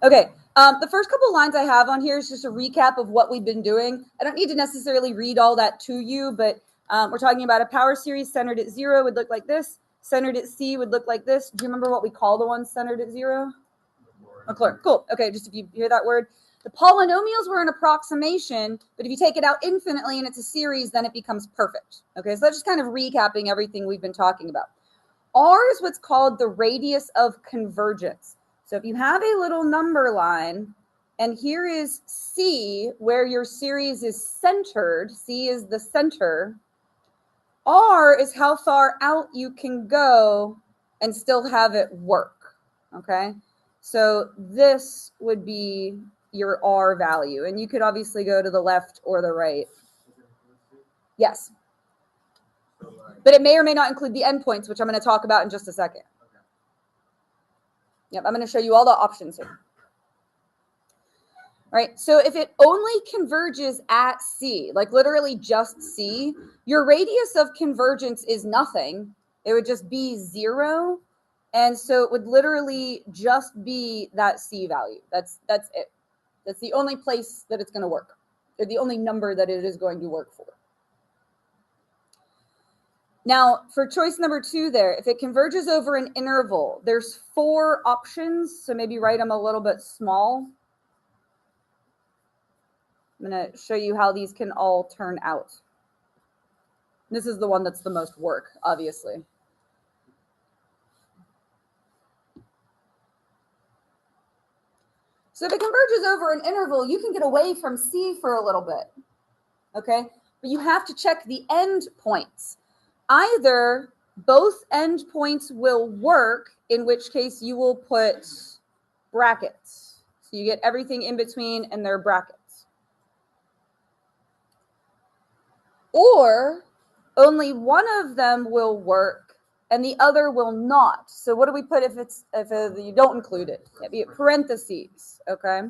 Okay, the first couple lines I have on here is just a recap of what we've been doing. I don't need to necessarily read all that to you, but we're talking about a power series centered at 0 would look like this. Centered at C would look like this. Do you remember what we call the one centered at 0? Maclaurin. Cool. Okay, just if you hear that word. The polynomials were an approximation, but if you take it out infinitely and it's a series, then it becomes perfect. Okay, so that's just kind of recapping everything we've been talking about. R is what's called the radius of convergence. So if you have a little number line, and here is C, where your series is centered, C is the center, R is how far out you can go and still have it work, okay? So this would be your R value, and you could obviously go to the left or the right. Yes. But it may or may not include the endpoints, which I'm going to talk about in just a second. Yep, I'm going to show you all the options here. All right, so if it only converges at C, like literally just C, your radius of convergence is nothing. It would just be 0. And so it would literally just be that C value. That's it. That's the only place that it's going to work. Or the only number that it is going to work for. Now, for choice number 2 there, if it converges over an interval, there's 4 options. So maybe write them a little bit small. I'm going to show you how these can all turn out. This is the one that's the most work, obviously. So if it converges over an interval, you can get away from C for a little bit, okay? But you have to check the end points. Either both end points will work, in which case you will put brackets. So you get everything in between and they're brackets. Or only one of them will work and the other will not. So what do we put if you don't include it? It'd be parentheses, okay?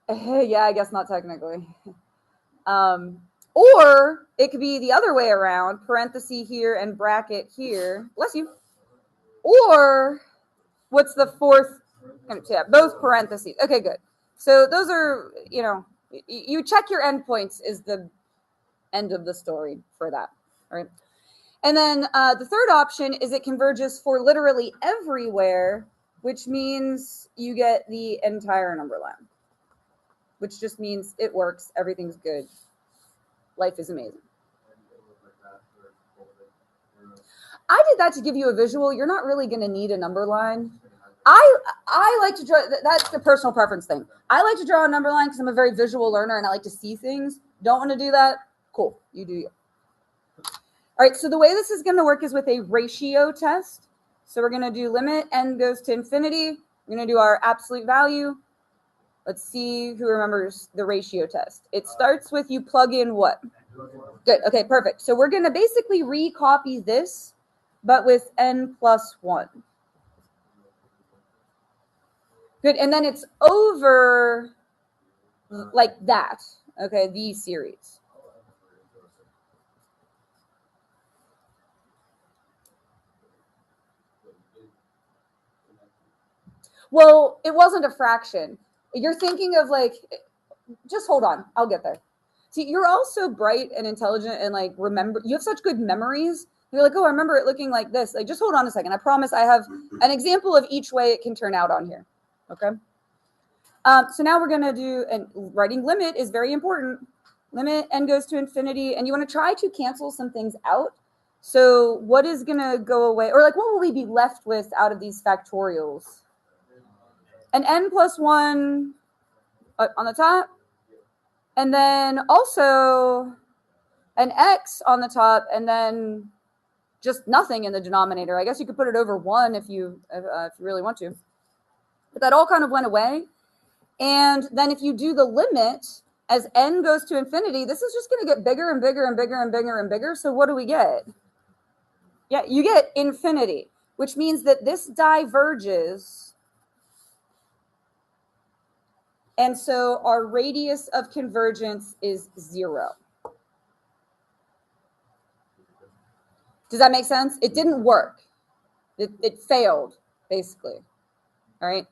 Yeah, I guess not technically. Or it could be the other way around, parenthesis here and bracket here. Bless you. Or what's the fourth? Yeah, both parentheses. Okay, good. So those are, you check your endpoints is the end of the story for that, all right? And then the third option is it converges for literally everywhere, which means you get the entire number line, which just means it works, everything's good, life is amazing. I did that to give you a visual. You're not really going to need a number line. I like to draw, that's the personal preference thing. I like to draw a number line because I'm a very visual learner and I like to see things. Don't want to do that? Cool, you do you. All right, so the way this is going to work is with a ratio test. So we're going to do limit n goes to infinity. We're going to do our absolute value. Let's see who remembers the ratio test. It starts with you plug in what? Good, okay, perfect. So we're going to basically recopy this, but with n plus 1. Good, and then it's over like that, okay, the series. Well, it wasn't a fraction. You're thinking of like, just hold on, I'll get there. See, you're all so bright and intelligent and like remember, you have such good memories. You're like, oh, I remember it looking like this. Like, just hold on a second. I promise I have an example of each way it can turn out on here. Okay. So now we're going to do, and writing limit is very important. Limit n goes to infinity, and you want to try to cancel some things out. So what is going to go away? Or like, what will we be left with out of these factorials? An n plus 1 on the top. And then also an x on the top, and then just nothing in the denominator. I guess you could put it over 1 if you really want to. But that all kind of went away. And then if you do the limit, as n goes to infinity, this is just going to get bigger and bigger and bigger and bigger and bigger. So what do we get? Yeah, you get infinity, which means that this diverges. And so our radius of convergence is 0. Does that make sense? It didn't work. It failed, basically. All right.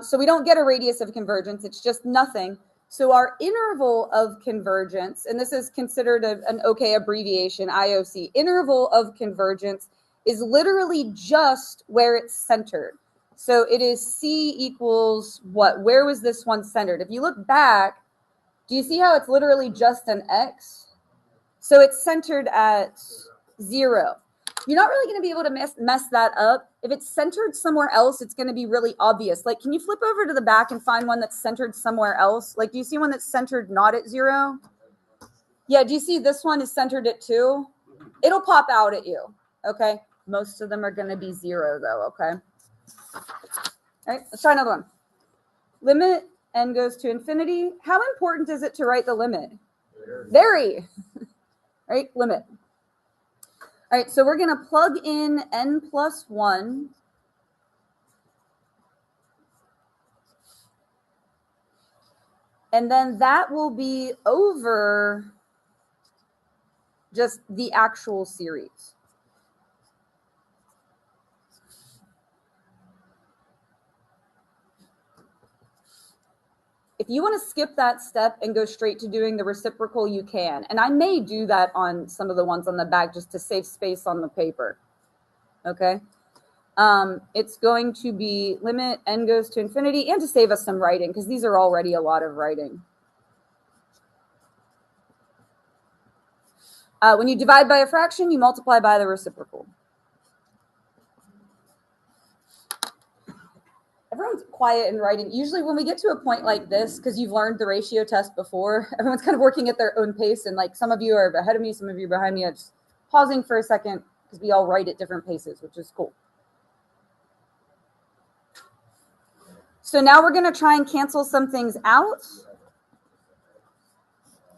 So we don't get a radius of convergence. It's just nothing. So our interval of convergence, and this is considered an okay abbreviation, IOC, interval of convergence is literally just where it's centered. So it is C equals what? Where was this one centered? If you look back, do you see how it's literally just an X? So it's centered at 0. You're not really going to be able to mess that up. If it's centered somewhere else, it's going to be really obvious. Like, can you flip over to the back and find one that's centered somewhere else? Like, do you see one that's centered not at 0? Yeah, do you see this one is centered at 2? It'll pop out at you, okay? Most of them are going to be 0, though, okay? All right, let's try another one. Limit n goes to infinity. How important is it to write the limit? Very. All right, limit. All right, so we're going to plug in n plus 1. And then that will be over just the actual series. If you want to skip that step and go straight to doing the reciprocal, you can. And I may do that on some of the ones on the back just to save space on the paper. Okay? It's going to be limit n goes to infinity, and to save us some writing, because these are already a lot of writing. When you divide by a fraction, you multiply by the reciprocal. Everyone's quiet and writing. Usually when we get to a point like this, because you've learned the ratio test before, everyone's kind of working at their own pace. And like some of you are ahead of me, some of you are behind me. I'm just pausing for a second because we all write at different paces, which is cool. So now we're going to try and cancel some things out.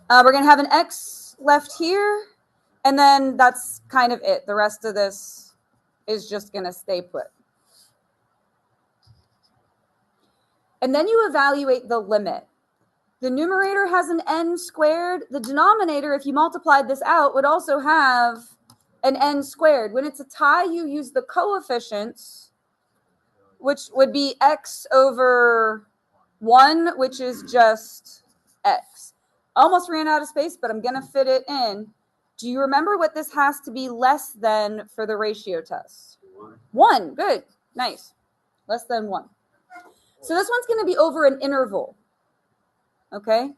We're going to have an x left here. And then that's kind of it. The rest of this is just going to stay put. And then you evaluate the limit. The numerator has an n squared. The denominator, if you multiplied this out, would also have an n squared. When it's a tie, you use the coefficients, which would be x over 1, which is just x. Almost ran out of space, but I'm going to fit it in. Do you remember what this has to be less than for the ratio test? 1. Good. Nice. Less than 1. So this one's going to be over an interval, okay?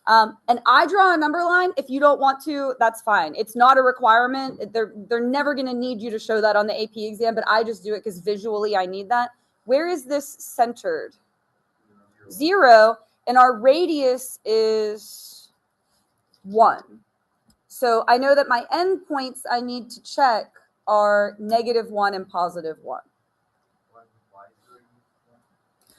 And I draw a number line. If you don't want to, that's fine. It's not a requirement. They're never going to need you to show that on the AP exam, but I just do it because visually I need that. Where is this centered? 0, and our radius is 1. So I know that my endpoints I need to check are -1 and +1.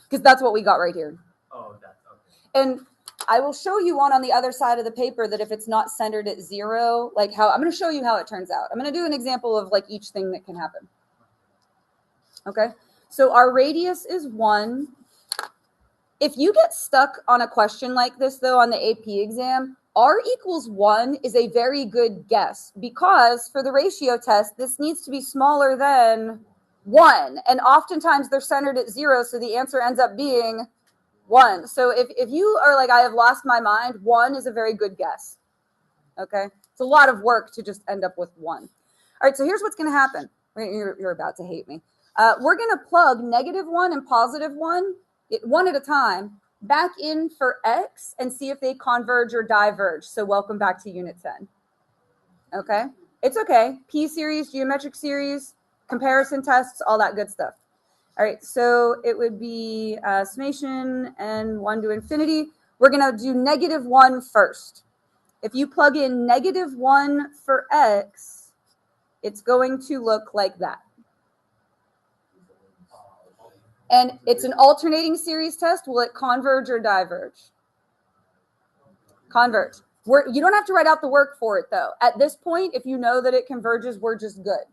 Because that's what we got right here. Oh, that's okay. And I will show you one on the other side of the paper that if it's not centered at 0, like how I'm going to show you how it turns out. I'm going to do an example of like each thing that can happen. Okay. So our radius is 1. If you get stuck on a question like this, though, on the AP exam, r equals 1 is a very good guess because for the ratio test, this needs to be smaller than 1. And oftentimes they're centered at 0, so the answer ends up being 1. So if you are like, I have lost my mind, 1 is a very good guess. Okay? It's a lot of work to just end up with 1. All right, so here's what's going to happen. You're about to hate me. We're going to plug -1 and +1, one at a time, back in for x and see if they converge or diverge. So welcome back to Unit 10. Okay? It's okay. P series, geometric series, comparison tests, all that good stuff. All right, so it would be summation and 1 to infinity. We're going to do -1 first. If you plug in -1 for x, it's going to look like that. And it's an alternating series test. Will it converge or diverge? Converge. You don't have to write out the work for it, though. At this point, if you know that it converges, we're just good.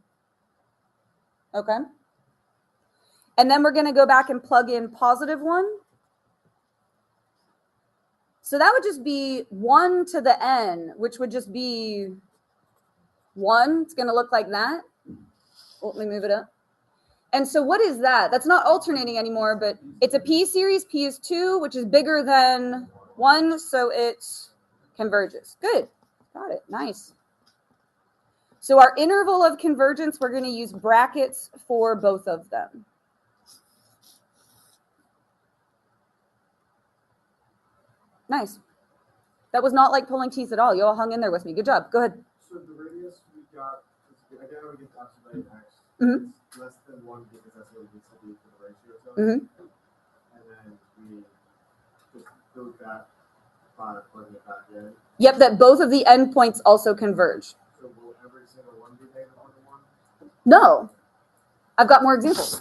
Okay? And then we're going to go back and plug in +1. So that would just be 1 to the n, which would just be 1. It's going to look like that. Let me move it up. And so what is that? That's not alternating anymore, but it's a P series. P is 2, which is bigger than 1, so it converges. Good. Got it. Nice. So our interval of convergence, we're going to use brackets for both of them. Nice. That was not like pulling teeth at all. You all hung in there with me. Good job. Go ahead. So the radius we got, again, we get to absolute x. Mm-hmm. It's less than 1 because that's what it needs to be for the ratio. So. Mm-hmm. And then we just build that by plugging it back in. Yep, that both of the endpoints also converge. So will every single one be negative 1 to 1? No. I've got more examples.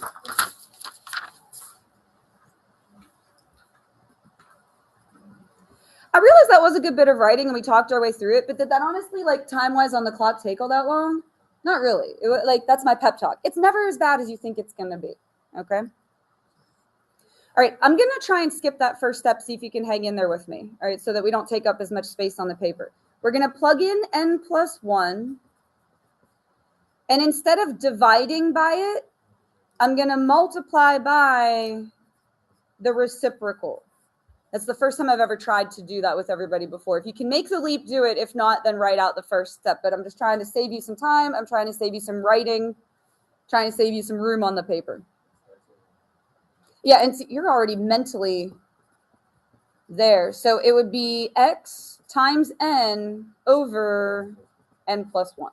I realized that was a good bit of writing and we talked our way through it, but did that honestly, like time-wise on the clock, take all that long? Not really. It was, like, that's my pep talk. It's never as bad as you think it's going to be, okay? All right, I'm going to try and skip that first step, see if you can hang in there with me, all right, so that we don't take up as much space on the paper. We're going to plug in n plus 1, and instead of dividing by it, I'm going to multiply by the reciprocal. That's the first time I've ever tried to do that with everybody before. If you can make the leap, do it. If not, then write out the first step. But I'm just trying to save you some time. I'm trying to save you some writing, trying to save you some room on the paper. Yeah, and so you're already mentally there. So it would be x times n over n plus 1.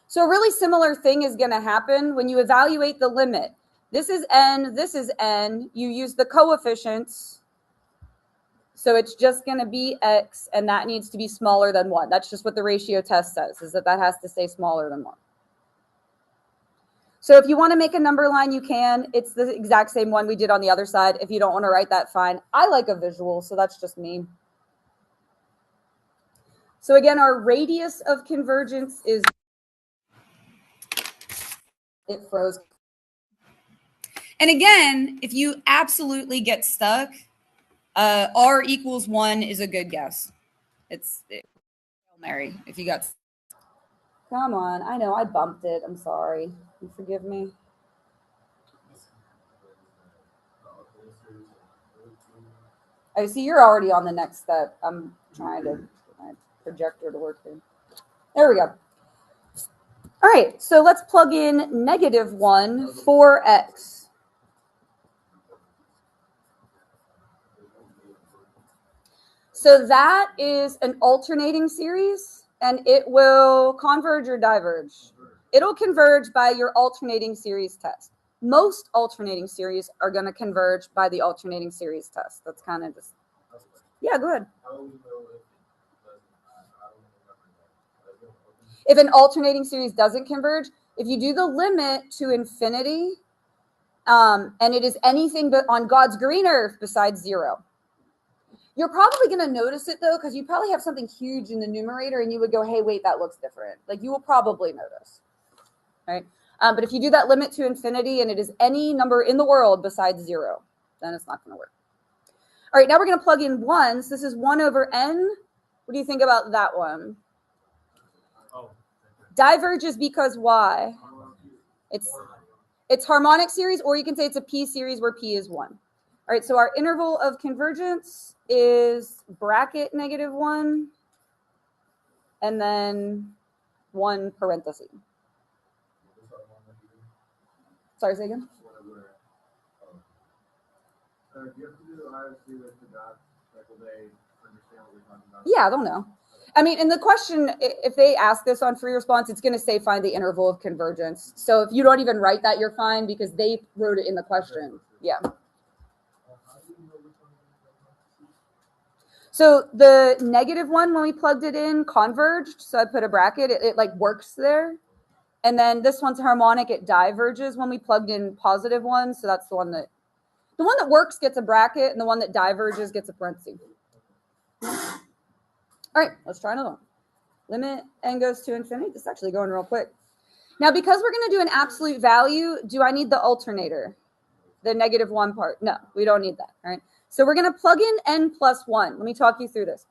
So a really similar thing is going to happen when you evaluate the limit. This is n, this is n. You use the coefficients. So it's just going to be x, and that needs to be smaller than 1. That's just what the ratio test says, is that has to stay smaller than 1. So if you want to make a number line, you can. It's the exact same one we did on the other side. If you don't want to write that, fine. I like a visual, so that's just me. So again, our radius of convergence is, it froze. And again, if you absolutely get stuck, r equals 1 is a good guess. It's Mary, if you got. Come on, I know I bumped it. I'm sorry. You forgive me. I see you're already on the next step. I'm trying to get my projector to work here. There we go. All right, so let's plug in -1 for x. So that is an alternating series, and it will converge or diverge. It'll converge by your alternating series test. Most alternating series are going to converge by the alternating series test. That's kind of just, yeah, go ahead. If an alternating series doesn't converge, if you do the limit to infinity, and it is anything but on God's green earth besides 0. You're probably going to notice it, though, because you probably have something huge in the numerator, and you would go, hey, wait, that looks different. Like, you will probably notice, right? But if you do that limit to infinity, and it is any number in the world besides 0, then it's not going to work. All right, now we're going to plug in 1s. This is 1 over n. What do you think about that one? Oh. Diverges because why? It's harmonic series, or you can say it's a p series where p is 1. All right, so our interval of convergence is bracket -1 and then 1 parenthesis. Sorry, say again? Yeah, I don't know. I mean, in the question, if they ask this on free response, it's going to say find the interval of convergence. So if you don't even write that, you're fine because they wrote it in the question. Yeah. So the -1, when we plugged it in, converged. So I put a bracket. It like works there. And then this one's harmonic. It diverges when we plugged in +1. So that's the one that works gets a bracket, and the one that diverges gets a parenthesis. All right, let's try another one. Limit n goes to infinity. This is actually going real quick. Now, because we're going to do an absolute value, do I need the alternator? The -1 part? No, we don't need that. All right. So we're going to plug in n plus 1. Let me talk you through this.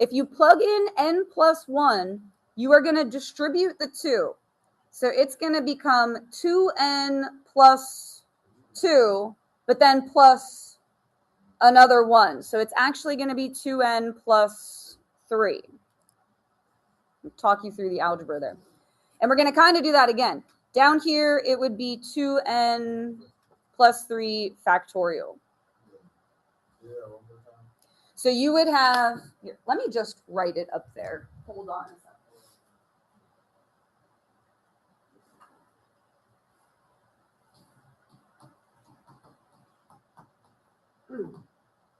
If you plug in n plus 1, you are going to distribute the 2. So it's going to become 2n plus 2, but then plus another 1. So it's actually going to be 2n plus 3. I'll talk you through the algebra there. And we're going to kind of do that again. Down here, it would be 2n plus 3 factorial. So you would have, here, let me just write it up there. Hold on a second.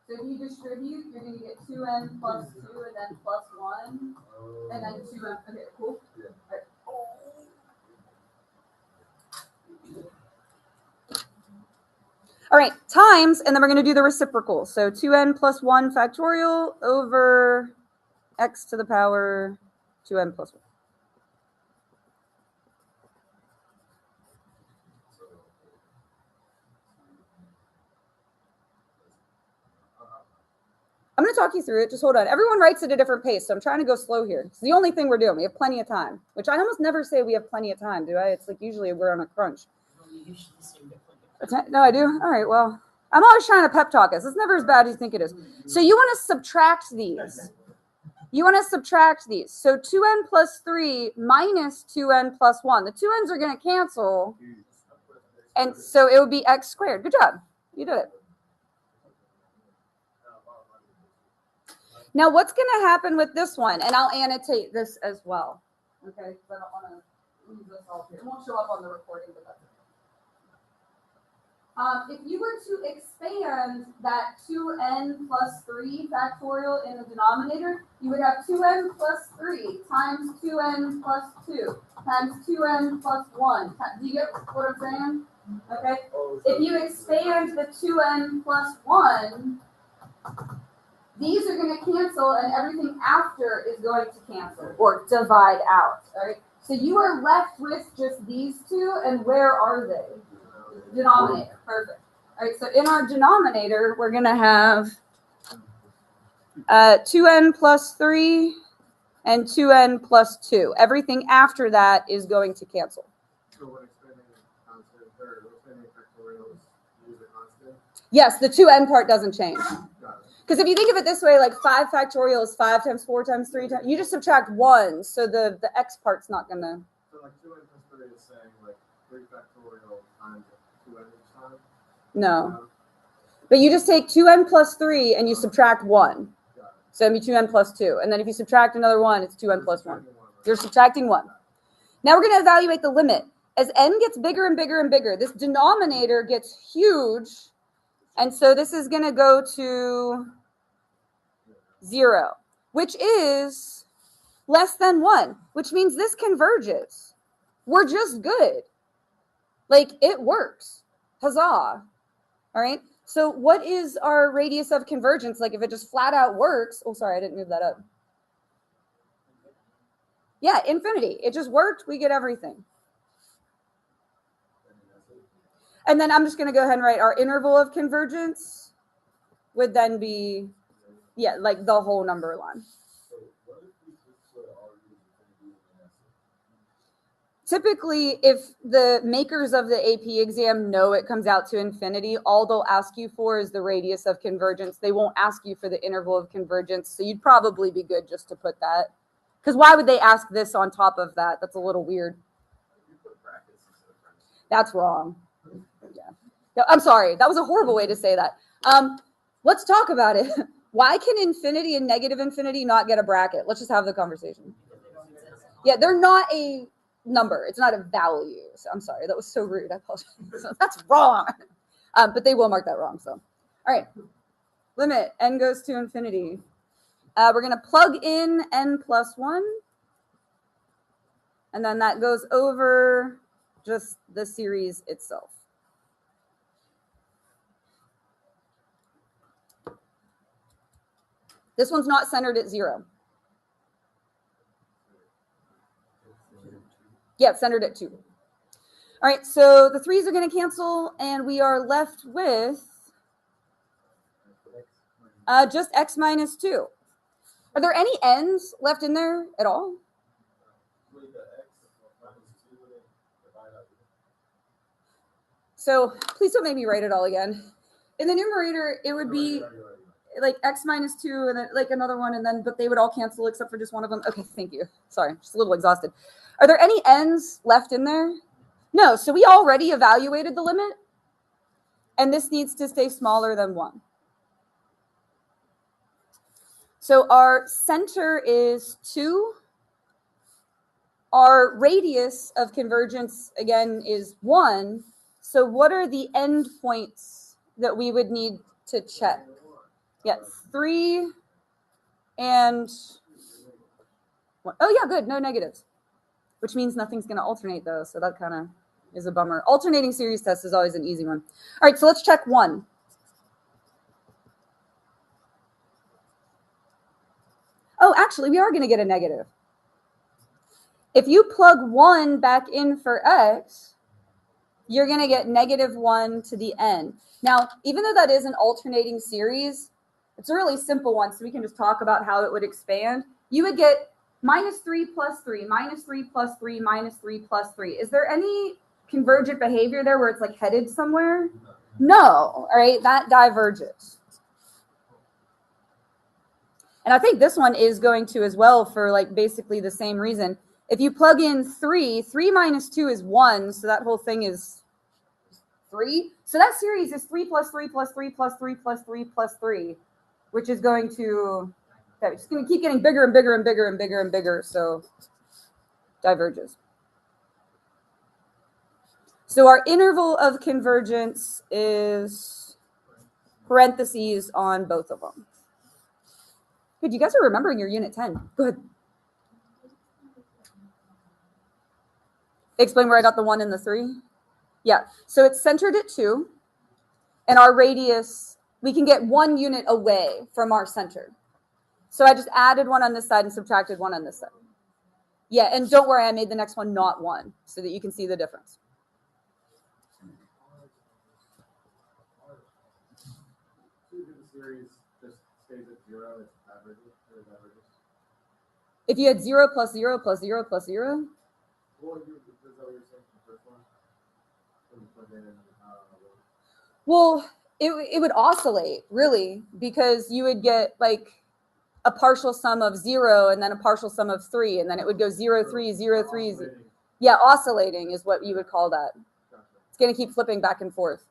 So if you distribute, you're going to get 2n plus 2 and then plus 1. And then 2n. Okay, cool. Yeah. All right. All right, times, and then we're going to do the reciprocal. So 2n plus 1 factorial over x to the power 2n plus 1. I'm going to talk you through it. Just hold on. Everyone writes at a different pace, so I'm trying to go slow here. It's the only thing we're doing. We have plenty of time, which I almost never say we have plenty of time, do I? It's like usually we're on a crunch. No, I do? All right, well, I'm always trying to pep talk us. It's never as bad as you think it is. So you want to subtract these. So 2n plus 3 minus 2n plus 1. The 2n's are going to cancel. And so it would be x squared. Good job. You did it. Now, what's going to happen with this one? And I'll annotate this as well. Okay, because I don't want to leave this all here. It won't show up on the recording, but that's okay. If you were to expand that 2n plus 3 factorial in the denominator, you would have 2n plus 3 times 2n plus 2 times 2n plus 1. Do you get what I'm saying? Okay. If you expand the 2n plus 1, these are going to cancel, and everything after is going to cancel or divide out. All right. So you are left with just these two, and where are they? Denominator. Perfect. All right. So in our denominator, we're going to have 2n plus 3 and 2n plus 2. Everything after that is going to cancel. So when expanding constant, or expanding factorials, use a constant? Yes, the 2n part doesn't change. Because if you think of it this way, like 5 factorial is 5 times 4 times 3 times, you just subtract 1, so the x part's not going to. So like 2n plus 3 is saying like 3 factorial times 2n each time? No. But you just take 2n plus 3 and you subtract 1. So it'd be 2n plus 2. And then if you subtract another 1, it's 2n plus 1. You're subtracting 1. Now we're going to evaluate the limit. As n gets bigger and bigger and bigger, this denominator gets huge. And so this is going to go to 0, which is less than 1, which means this converges. We're just good. Like, it works. Huzzah. All right. So what is our radius of convergence? Like, if it just flat out works. Oh, sorry, I didn't move that up. Yeah, infinity. It just worked. We get everything. And then I'm just going to go ahead and write our interval of convergence would then be, yeah, like the whole number line. Typically, if the makers of the AP exam know it comes out to infinity, all they'll ask you for is the radius of convergence. They won't ask you for the interval of convergence. So you'd probably be good just to put that. Because why would they ask this on top of that? That's a little weird. That's wrong. Yeah. No, I'm sorry. That was a horrible way to say that. Let's talk about it. Why can infinity and negative infinity not get a bracket? Let's just have the conversation. Yeah, they're not a number. It's not a value. So I'm sorry. That was so rude. I apologize. So that's wrong. But they will mark that wrong. So, all right. Limit. N goes to infinity. We're going to plug in n plus 1. And then that goes over just the series itself. This one's not centered at 0. Yeah, it's centered at 2. All right, so the 3's are going to cancel, and we are left with just x minus 2. Are there any n's left in there at all? So please don't make me write it all again. In the numerator, it would be like x minus 2 and then like another one, and then but they would all cancel except for just one of them. Okay, thank you. Sorry, just a little exhausted. Are there any n's left in there? No, so we already evaluated the limit, and this needs to stay smaller than 1. So our center is 2. Our radius of convergence, again, is 1. So what are the end points that we would need to check? Yeah, 3 and 1. Oh, yeah, good. No negatives, which means nothing's going to alternate, though. So that kind of is a bummer. Alternating series test is always an easy one. All right, so let's check 1. Oh, actually, we are going to get a negative. If you plug 1 back in for x, you're going to get negative 1 to the n. Now, even though that is an alternating series, it's a really simple one, so we can just talk about how it would expand. You would get minus 3 plus 3, minus 3 plus 3, minus 3 plus 3. Is there any convergent behavior there where it's like headed somewhere? No, all right, that diverges. And I think this one is going to as well for like basically the same reason. If you plug in 3, 3 minus 2 is 1, so that whole thing is 3. So that series is 3 plus 3 plus 3 plus 3 plus 3 plus 3, which is going to, it's going to keep getting bigger and bigger and bigger and bigger and bigger, so diverges. So our interval of convergence is parentheses on both of them. Good, you guys are remembering your unit 10. Good. Explain where I got the 1 and the 3. Yeah, so it's centered at 2, and our radius, we can get 1 unit away from our center. So I just added 1 on this side and subtracted 1 on this side. Yeah, and don't worry, I made the next one not 1, so that you can see the difference. If you had 0 plus 0 plus 0 plus 0, well, it would oscillate, really, because you would get like a partial sum of 0 and then a partial sum of 3, and then it would go 0, 3, 0, 3. Yeah, oscillating is what you would call that. It's going to keep flipping back and forth.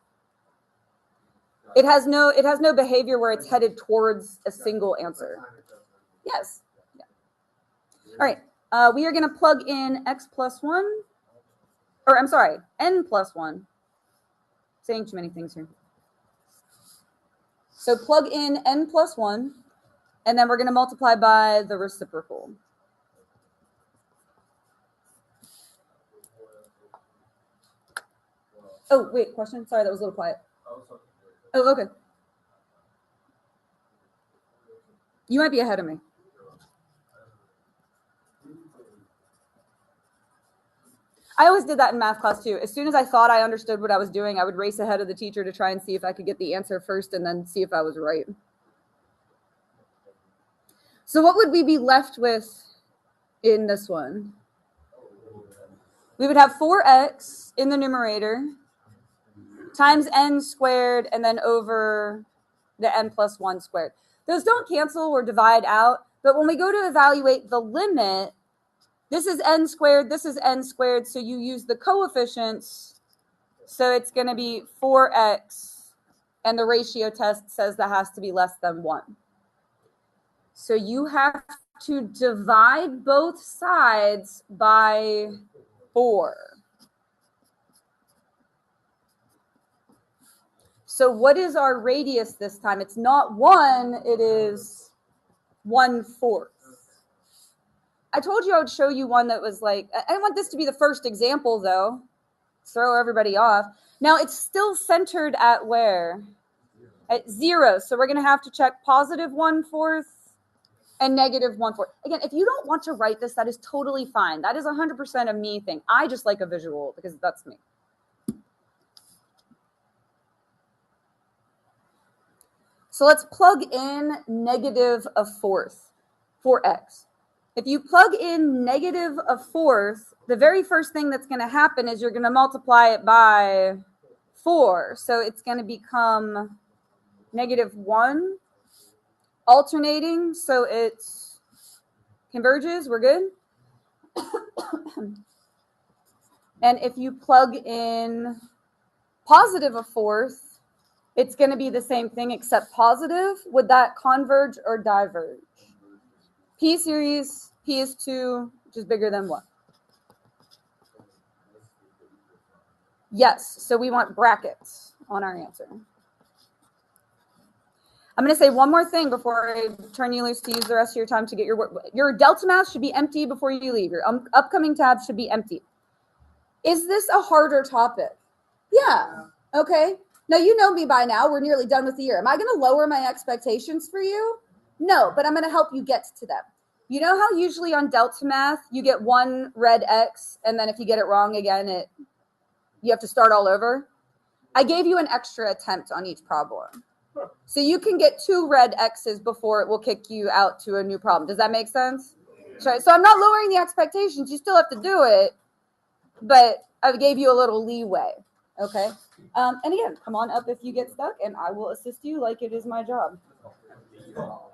It has no behavior where it's headed towards a single answer. Yes. Yeah. All right. We are going to plug in x plus 1, or I'm sorry, n plus 1. Saying too many things here. So plug in n plus 1, and then we're going to multiply by the reciprocal. Oh, wait, question? Sorry, that was a little quiet. Oh, okay. You might be ahead of me. I always did that in math class too. As soon as I thought I understood what I was doing, I would race ahead of the teacher to try and see if I could get the answer first and then see if I was right. So what would we be left with in this one? We would have 4x in the numerator times n squared and then over the n plus 1 squared. Those don't cancel or divide out, but when we go to evaluate the limit, this is n squared, this is n squared, so you use the coefficients, so it's going to be 4x, and the ratio test says that has to be less than 1. So you have to divide both sides by 4. So what is our radius this time? It's not 1, it is 1/4. I told you I would show you one that was like, I want this to be the first example though. Throw everybody off. Now it's still centered at where? At 0. So we're going to have to check positive 1/4 and negative 1/4. Again, if you don't want to write this, that is totally fine. That is 100% a me thing. I just like a visual because that's me. So let's plug in negative 1/4 for x. If you plug in negative 1/4, the very first thing that's going to happen is you're going to multiply it by 4. So it's going to become -1, alternating. So it converges. We're good. And if you plug in +1/4, it's going to be the same thing except positive. Would that converge or diverge? P series, P is 2, which is bigger than what? Yes, so we want brackets on our answer. I'm going to say one more thing before I turn you loose to use the rest of your time to get your work. Your delta math should be empty before you leave. Your upcoming tabs should be empty. Is this a harder topic? Yeah. Okay. Now, you know me by now. We're nearly done with the year. Am I going to lower my expectations for you? No, but I'm going to help you get to them. You know how usually on delta math, you get one red X, and then if you get it wrong again, you have to start all over? I gave you an extra attempt on each problem. So you can get 2 red X's before it will kick you out to a new problem. Does that make sense? So I'm not lowering the expectations. You still have to do it, but I gave you a little leeway. Okay. And again, come on up if you get stuck, and I will assist you like it is my job.